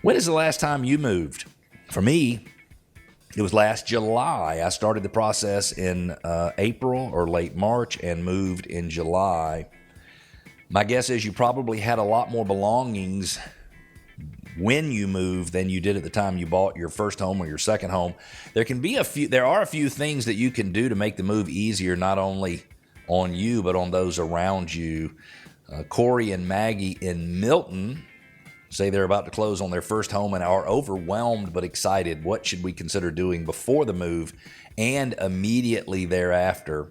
When is the last time you moved? For me, it was last July. I started the process in April or late March and moved in July. My guess is you probably had a lot more belongings when you moved than you did at the time you bought your first home or your second home. There are a few things that you can do to make the move easier, not only on you, but on those around you. Corey and Maggie in Milton say they're about to close on their first home and are overwhelmed but excited. What should we consider doing before the move and immediately thereafter?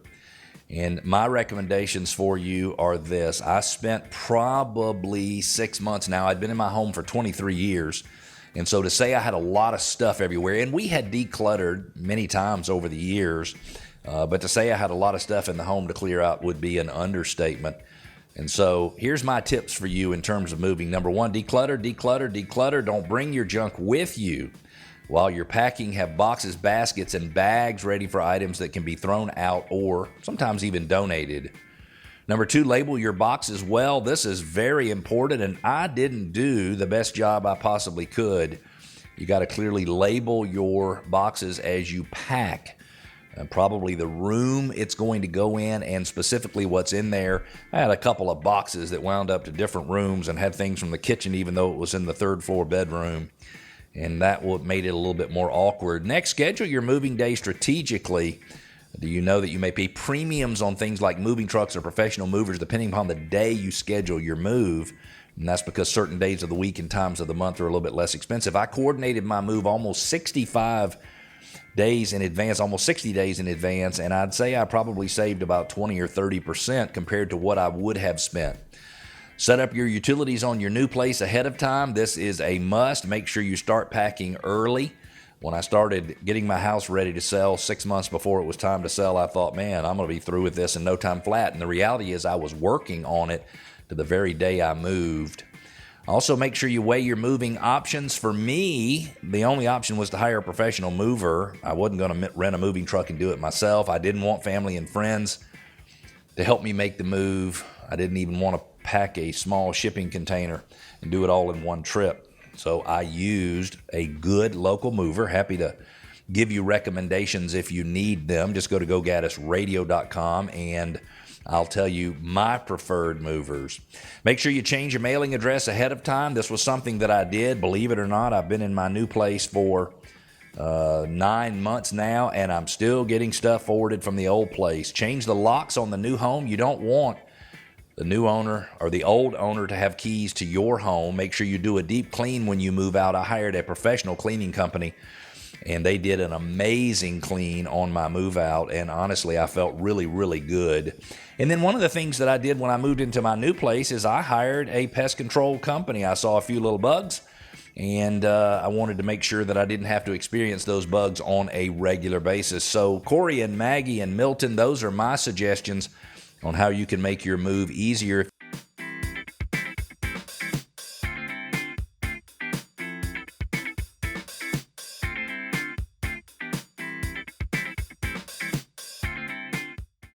And my recommendations for you are this. I spent probably 6 months now. I'd been in my home for 23 years. And so to say I had a lot of stuff everywhere, and we had decluttered many times over the years, but to say I had a lot of stuff in the home to clear out would be an understatement. And so here's my tips for you in terms of moving. Number one, declutter, declutter, declutter. Don't bring your junk with you. While you're packing, have boxes, baskets, and bags ready for items that can be thrown out or sometimes even donated. Number two, label your boxes well. This is very important, and I didn't do the best job I possibly could. You got to clearly label your boxes as you pack. Probably the room it's going to go in and specifically what's in there. I had a couple of boxes that wound up to different rooms and had things from the kitchen even though it was in the third floor bedroom. And that made it a little bit more awkward. Next, schedule your moving day strategically. Do you know that you may pay premiums on things like moving trucks or professional movers depending upon the day you schedule your move? And that's because certain days of the week and times of the month are a little bit less expensive. I coordinated my move almost 65 days in advance, almost 60 days in advance, and I'd say I probably saved about 20 or 30% compared to what I would have spent. Set up your utilities on your new place ahead of time. This is a must. Make sure you start packing early. When I started getting my house ready to sell 6 months before it was time to sell, I thought, man, I'm going to be through with this in no time flat. And the reality is I was working on it to the very day I moved. Also, make sure you weigh your moving options. For me, the only option was to hire a professional mover. I wasn't going to rent a moving truck and do it myself. I didn't want family and friends to help me make the move. I didn't even want to pack a small shipping container and do it all in one trip. So I used a good local mover. Happy to give you recommendations if you need them. Just go to gogaddisradio.com and I'll tell you my preferred movers. Make sure you change your mailing address ahead of time. This was something that I did. Believe it or not, I've been in my new place for 9 months now, and I'm still getting stuff forwarded from the old place. Change the locks on the new home. You don't want the new owner or the old owner to have keys to your home. Make sure you do a deep clean when you move out. I hired a professional cleaning company, and they did an amazing clean on my move out, and honestly, I felt really, really good. And then one of the things that I did when I moved into my new place is I hired a pest control company. I saw a few little bugs, and I wanted to make sure that I didn't have to experience those bugs on a regular basis. So Corey and Maggie and Milton, those are my suggestions on how you can make your move easier.